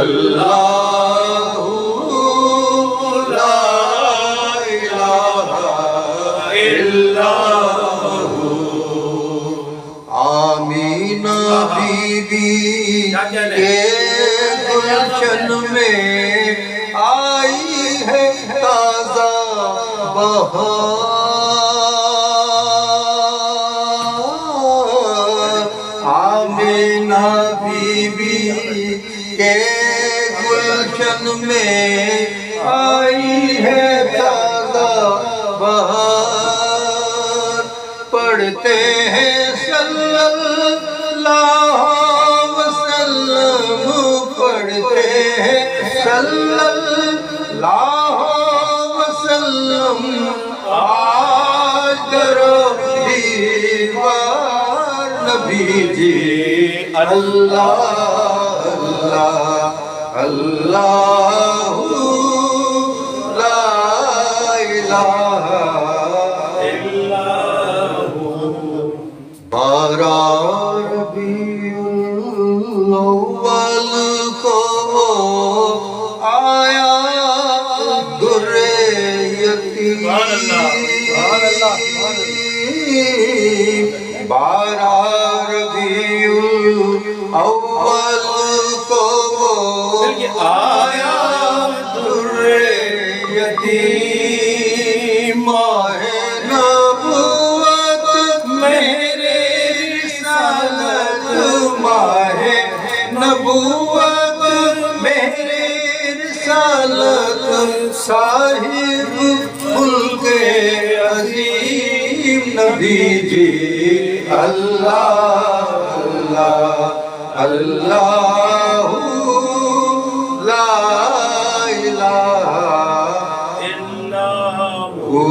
اللہ لا الہ الا ہو۔ آمینہ be be کے گلشن میں آئی ہے تازہ بہار، آمینہ بی بی کے گلشن میں آئی ہے تازہ بہار، پڑھتے ہیں صلی اللہ وسلم، پڑھتے ہیں صلی اللہ وسلم، آج درو دیوار نبی جی، اللہ اللہ اللہ لا الہ الا ہو۔ 12 ربیع الاول کو آیا در یتیم، 12 ربیع الاول کو آیا در یتیم، ماہ نبوت میرے رسالت، ماہ نبوت میرے رسالت، صاحب ملک عظیم نبی جی، اللہ اللہ اللہ لا الہ الا ہو۔